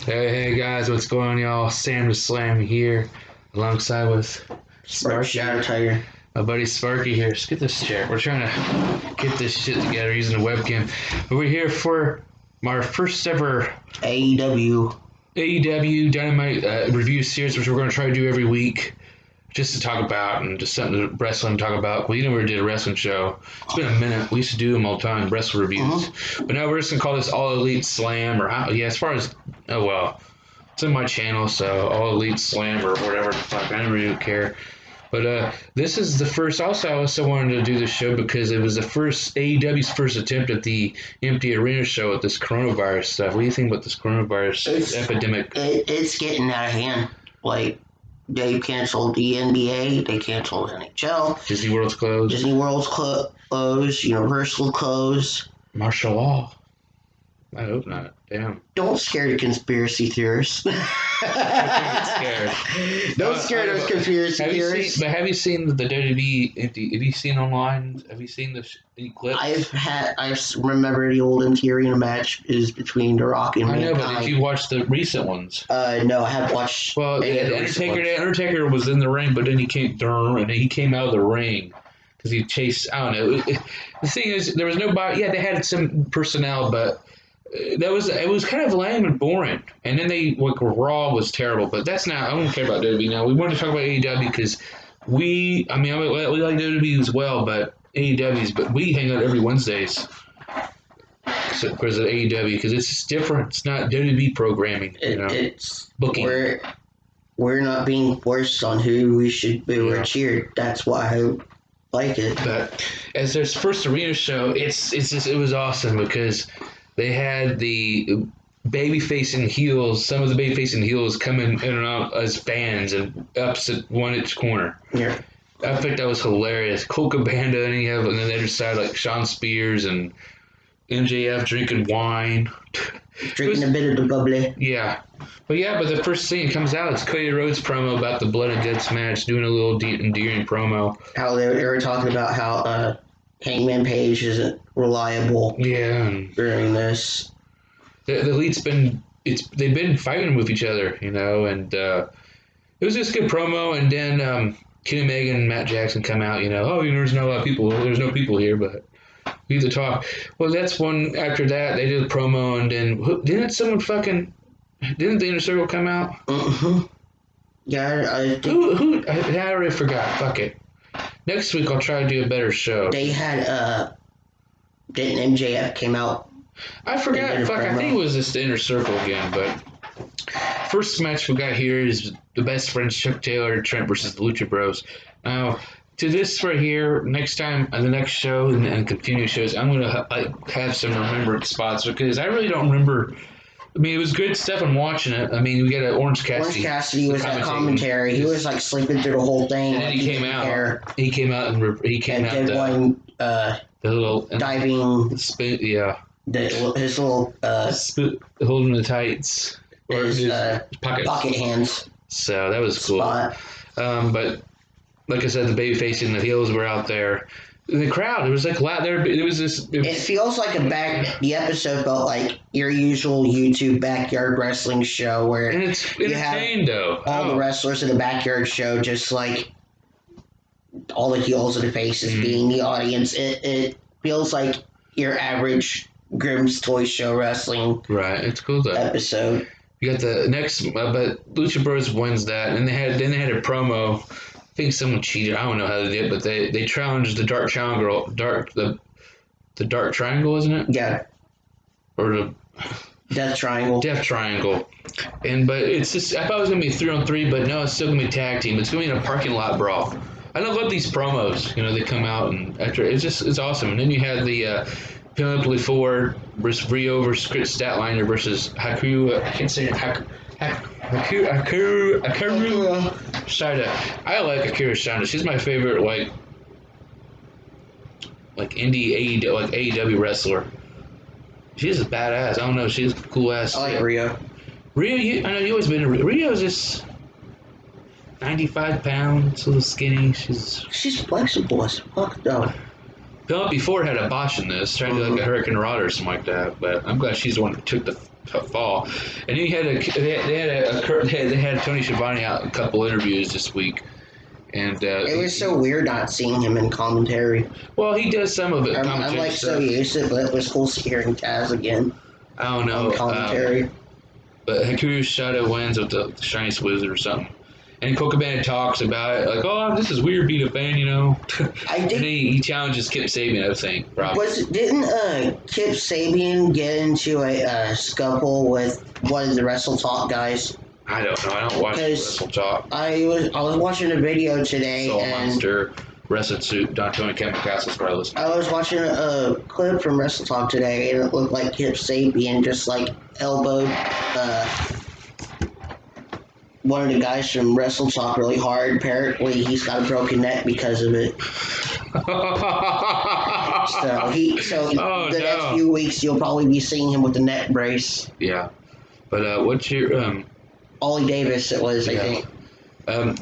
Hey guys, what's going on, y'all? Sam the Slam here, alongside with Shadow Tiger. my buddy Sparky here. Let's get this chair. We're trying to get this shit together using the webcam. But we're here for our first ever AEW. Dynamite review series, which we're going to try to do every week, just to talk about and just something to wrestling to talk about. We never did a wrestling show. It's been a minute. We used to do them all the time, wrestle reviews. But now we're just going to call this All Elite Slam, or as far as, it's in my channel, so All Elite Slam or whatever the fuck. I never really care. But this is the first. Also, I also wanted to do this show because it was the first AEW's first attempt at the empty arena show with this coronavirus stuff. What do you think about this coronavirus epidemic? It's getting out of hand. Like, they canceled the NBA, they canceled NHL. Disney World's closed. Disney World's closed. Universal closed. Martial law. I hope not. Damn. Don't scare the conspiracy theorists. Don't scare those conspiracy theorists. Have you seen the WWE? Have you seen online? Have you seen any clips? I remember the old empty arena match is between The Rock and Mankind. I know, but did you watch the recent ones? No, I haven't watched. Well, Undertaker was in the ring, but then he came out of the ring because he chased. I don't know. The thing is, there was nobody. Yeah, they had some personnel, but. It was kind of lame and boring, and then Raw was terrible, but that's not. I don't care about WWE now. We wanted to talk about AEW because we like WWE as well, but we hang out every Wednesdays because of AEW because it's just different. It's not WWE programming. It's booking. We're not being forced on who we should boo or cheer. That's why I like it. But as their first arena show, it was awesome because. They had the baby-facing heels, some of the baby-facing heels coming in and out as fans and upset one each corner. Yeah. I think that was hilarious. Colt Cabana, and then the other side, like Sean Spears and MJF drinking wine. Drinking a bit of the bubbly. Yeah. But the first thing that comes out is Cody Rhodes promo about the Blood and Guts match, doing a little endearing promo. How they were talking about how Hangman Page isn't reliable. Yeah. During this, the Elite's they've been fighting with each other, and it was just a good promo. And then Kenny Omega and Matt Jackson come out, there's not a lot of people, there's no people here, but we need to talk. Well, that's one. After that, they did a promo, and then didn't the Inner Circle come out? Yeah, I think. I already forgot. Fuck it. Next week I'll try to do a better show. They had didn't MJF came out? I forgot. Fuck, I think it was just the Inner Circle again. But first match we got here is the best friends Chuck Taylor and Trent versus the Lucha Bros. Now to this right here, next time on the next show and continuing shows, I'm gonna have some remembered spots because I really don't remember. I mean, it was good stuff. I'm watching it. I mean, we got Orange Cassidy. Orange Cassidy was at commentary. He was like sleeping through the whole thing. And then he came out. He came out. Did one the little diving. Spin, yeah. His little holding the tights. Or his pocket hands. So that was cool. But like I said, the babyface and the heels were out there. The crowd, it was like loud. There was this. It feels like the episode felt like your usual YouTube backyard wrestling show where and it's entertained though. All the wrestlers in the backyard show, just like all the heels and the faces being the audience. It feels like your average Grimm's Toy Show wrestling. Right, it's cool though. Episode. You got the next, but Lucha Bros wins that, and they had a promo. I think someone cheated. I don't know how they did, but they challenged the Dark Triangle, the Dark Triangle, isn't it? Yeah. Or the Death Triangle. But it's just I thought it was gonna be 3-on-3, but no, it's still gonna be tag team. It's gonna be in a parking lot brawl. I love these promos. They come out and after it's awesome. And then you had the Penelope Ford versus Rio versus Chris Statlander versus Haku. I can't say it. Hikaru Shida. I like Hikaru Shida. She's my favorite, like indie AEW wrestler. She's a badass. I don't know. She's a cool ass. I like Rio. I know you always been. Rio's just 95 pounds, a little skinny. She's flexible as fuck though. Penelope Ford had a botch in this, trying to do like a Hurricane Rod or something like that. But I'm glad she's the one that took the fall. And he had they had Tony Schiavone out in a couple interviews this week. And it was so weird not seeing him in commentary. Well, he does some of it. I'm like so used to it, but it was cool hearing Taz again. I don't know. On commentary. But Hikaru Shida wins with the Chinese Wizard or something. And Colt Cabana talks about it, like, oh, this is weird being a fan, you know. I think and he challenges Kip Sabian, I think. Probably. Didn't Kip Sabian get into a scuffle with one of the Wrestle Talk guys? I don't know. I don't watch Wrestle Talk. I was watching a video today. Soul Monster, Wrestle Suit, Don Tony Chemicals, where I listen. I was watching a clip from Wrestle Talk today, and it looked like Kip Sabian just like elbowed one of the guys from Wrestle Talk really hard. Apparently, he's got a broken neck because of it. Next few weeks, you'll probably be seeing him with the neck brace. Yeah, but what's your Ollie Davis? It was, I think.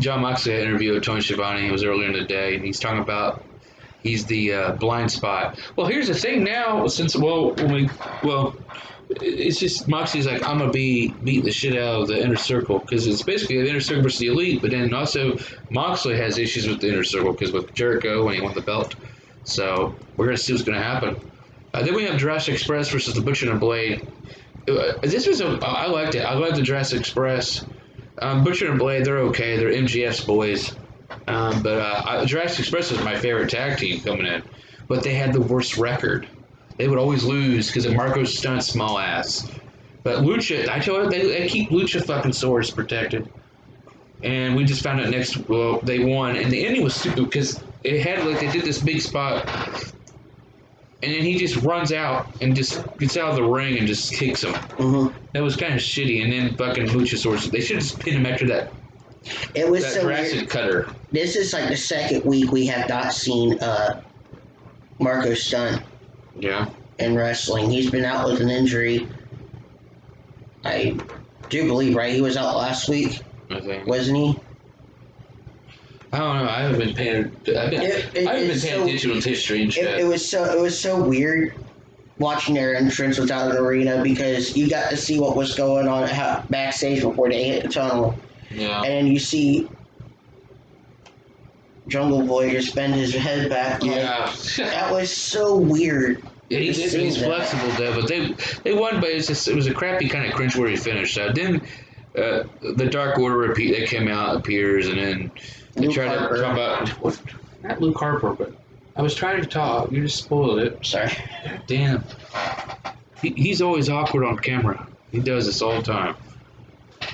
John Moxley had an interview with Tony Schiavone. It was earlier in the day, and he's talking about he's the blind spot. Well, here's the thing now. It's just Moxley's like, I'm gonna beat the shit out of the inner circle because it's basically the inner circle versus the elite. But then also Moxley has issues with the inner circle because with Jericho when he won the belt. So we're gonna see what's gonna happen. Then we have Jurassic Express versus the Butcher and Blade. I liked it. I liked the Jurassic Express. Butcher and Blade, they're okay. They're MGF's boys. But Jurassic Express was my favorite tag team coming in. But they had the worst record. They would always lose because of Marco Stunt's small ass. But Lucha, I tell you, they keep Lucha fucking swords protected. And we just found out they won. And the ending was stupid because it had they did this big spot. And then he just runs out and just gets out of the ring and just kicks him. Mm-hmm. That was kind of shitty. And then fucking Luchasaurus, they should have just pinned him after that. It was that so Jurassic weird. Cutter. This is like the second week we have not seen Marco Stunt. Yeah. In wrestling, he's been out with an injury. I do believe, right? He was out last week. I think. Wasn't he? I don't know. I haven't been paying. I haven't been paying attention to history and shit. It was so weird watching their entrance without an arena because you got to see what was going on backstage before they hit the tunnel. Yeah. And you see Jungle Boy just bend his head back. Yeah. That was so weird. Yeah, he's flexible, there, but they won, but it was a crappy kind of cringeworthy finish. Then the Dark Order they came out, appears, and then they tried to talk about not Luke Harper, but I was trying to talk. You just spoiled it. Sorry. Damn. He's always awkward on camera. He does this all the time.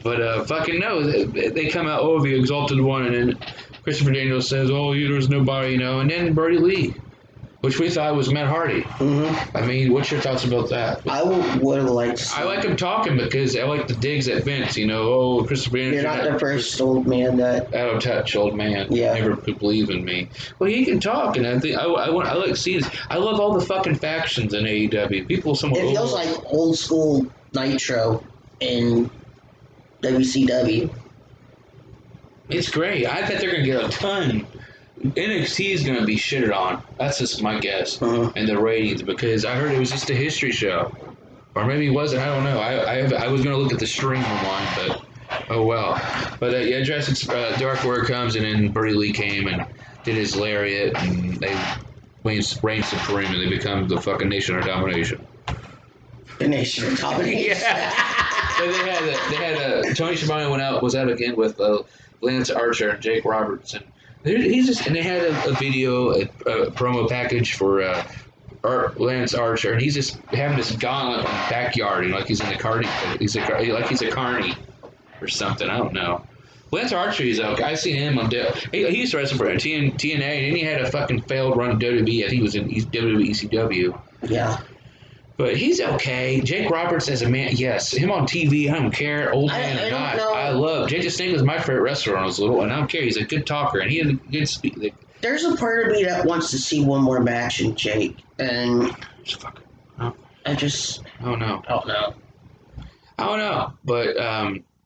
But fucking no, they come out, oh, the Exalted One, and then Christopher Daniels says, oh, there's nobody, and then Brody Lee. Which we thought was Matt Hardy. Mm-hmm. I mean, what's your thoughts about that? I would have liked to see. I like him talking because I like the digs at Vince. Oh, Christopher Anderson. You're not the first old man that. Out of touch, old man. Yeah. Never could believe in me. Well, he can talk, and I think I like seeing this. I love all the fucking factions in AEW. People, somewhat. It feels like old school Nitro in WCW. It's great. I bet they're gonna get a ton. NXT is going to be shitted on. That's just my guess. And the ratings, because I heard it was just a history show. Or maybe it wasn't. I don't know. I was going to look at the stream online, but oh well. But yeah, Jurassic Dark Order comes, and then Brody Lee came and did his lariat, and they reigned supreme, and they become the fucking Nation of Domination. The Nation of Domination. Yeah. But they had Tony Schiavone was out again with Lance Archer and Jake Roberts, and they had a video, a promo package for Lance Archer, and he's just having this gauntlet in the backyard, like he's in the carny, he's a carny or something. I don't know. Lance Archer, he's okay. I've seen him on. He used to wrestle for TNA, and then he had a fucking failed run in WWE. I think he was in WWE ECW. Yeah. But he's okay. Jake Roberts as a man, yes. Him on TV, I don't care. Old man or not. I love. Jake the Snake was my favorite wrestler when I was little, and I don't care. He's a good talker, and he has a good speak. There's a part of me that wants to see one more match in Jake, and I just. I don't know. I don't know. But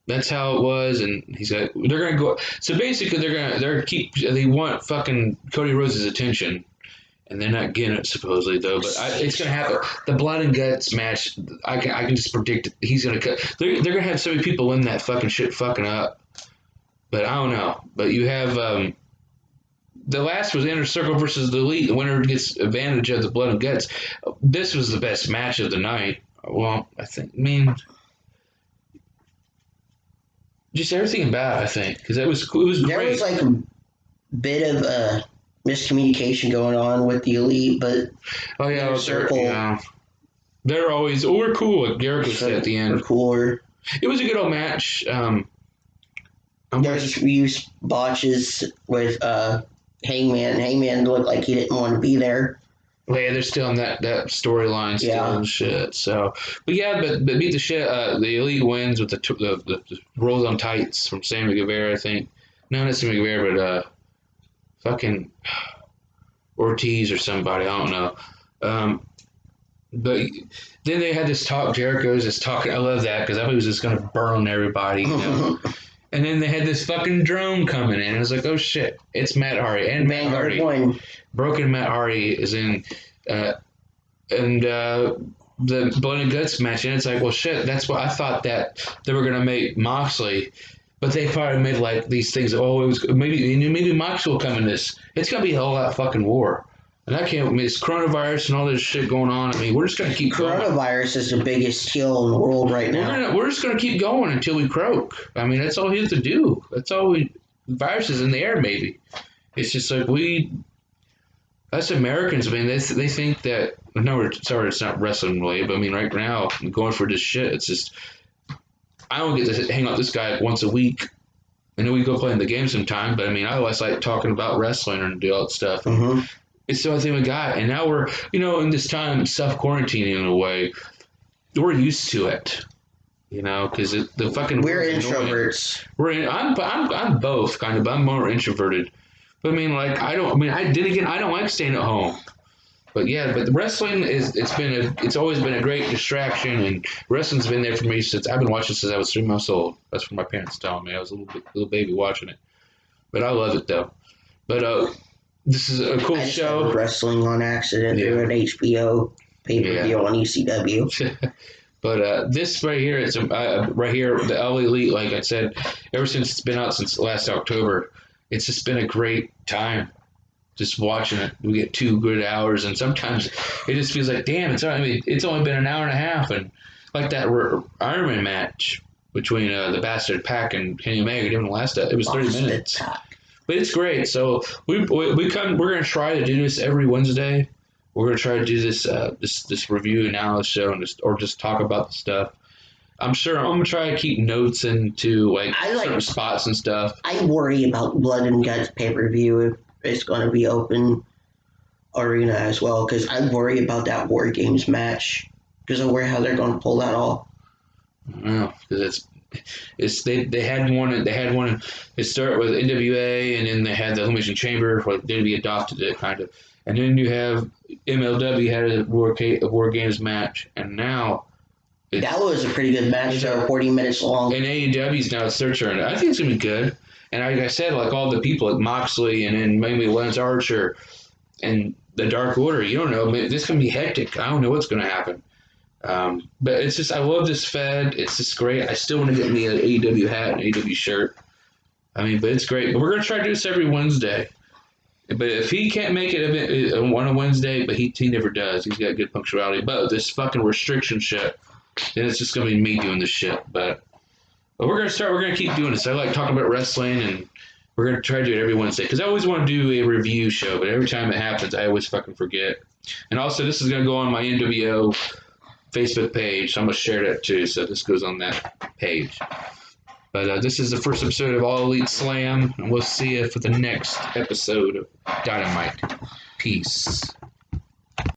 that's how it was, and they're gonna go. So basically, they want fucking Cody Rhodes' attention. and they're not getting it supposedly though. But it's gonna happen. The blood and guts match. I can just predict it. He's gonna cut. They're gonna have so many people in that fucking shit fucking up. But I don't know. But you have the last was Inner Circle versus the Elite. The winner gets advantage of the blood and guts. This was the best match of the night. Well, I mean, just everything about it, I think, because it was great. There was like a bit of miscommunication going on with the Elite, but Inner Circle. Yeah. They're always, we're cool. Like Jericho said at the end. We're cooler. It was a good old match. There's a few botches with Hangman. Hangman looked like he didn't want to be there. Well, yeah, they're still in that storyline still and shit. So, but beat the shit. The Elite wins with the rolls on tights from Sammy Guevara, I think. No, not Sammy Guevara, but fucking Ortiz or somebody. I don't know. But then they had this talk. Jericho's just talking. I love that because I thought he was just gonna burn everybody. You know? And then they had this fucking drone coming in. And I was like, oh shit, it's Matt Hardy. And Matt Hardy. Broken Matt Hardy is in. The Blood and Guts match. And it's like, well shit, that's what I thought that they were going to make Moxley. But they probably made like these things. Oh, it was maybe Moxley will come in this. It's going to be a whole lot of fucking war. And I can't, this coronavirus and all this shit going on. I mean, we're just going to keep Coronavirus is the biggest kill in the world right now. We're just going to keep going until we croak. I mean, that's all he has to do. That's all the virus is in the air, maybe. It's just like us Americans, I mean, they think that, sorry, it's not wrestling related, but I mean, right now, I'm going for this shit. It's just, I don't get to hang out with this guy once a week. I know we go play in the game sometime, but I mean, I always like talking about wrestling and do all that stuff. Mm-hmm. It's the only thing we got. And now we're, in this time, self-quarantining in a way, we're used to it. Because the fucking... We're introverts. I'm both, kind of, but I'm more introverted. But I mean, like, I don't like staying at home. But yeah, but the wrestling it's always been a great distraction, and wrestling's been there for me since I've been watching since I was 3 months old. That's what my parents telling me. I was a little baby watching it. But I love it though. But this is a cool show. Wrestling on accident through an HBO pay-per-view on ECW. But this right here is right here, the All Elite. Like I said, ever since it's been out since last October, it's just been a great time. Just watching it, we get 2 good hours, and sometimes it just feels like, damn, it's only been an hour and a half, and like that Iron Man match between the Bastard Pack and Kenny Omega didn't last. It was 30 minutes. But it's great. So we're gonna try to do this every Wednesday. We're gonna try to do this this review analysis show and just talk about the stuff. I'm sure I'm gonna try to keep notes into certain spots and stuff. I worry about Blood and Guts pay-per-view if it's gonna be open arena as well, because I worry about that War Games match because I worry how they're gonna pull that off. Well, because they had one. It started with NWA, and then they had the Elimination Chamber. Where WWE adopted it, kind of, and then you have MLW had a War Games match, and now that was a pretty good match. 40 minutes long. And AEW's now it's their turn. I think it's gonna be good. And like I said, like all the people like Moxley, and then maybe Lance Archer, and the Dark Order. You don't know. This can be hectic. I don't know what's gonna happen. But it's just, I love this Fed. It's just great. I still want to get me an AEW hat and AEW shirt. I mean, but it's great. But we're going to try to do this every Wednesday. But if he can't make it on a Wednesday, but he never does. He's got good punctuality. But this fucking restriction shit, then it's just going to be me doing this shit. But we're going to keep doing this. I like talking about wrestling, and we're going to try to do it every Wednesday. Because I always want to do a review show, but every time it happens, I always fucking forget. And also, this is going to go on my NWO Facebook page, so I'm going to share that too, so this goes on that page. But this is the first episode of All Elite Slam, and we'll see you for the next episode of Dynamite. Peace.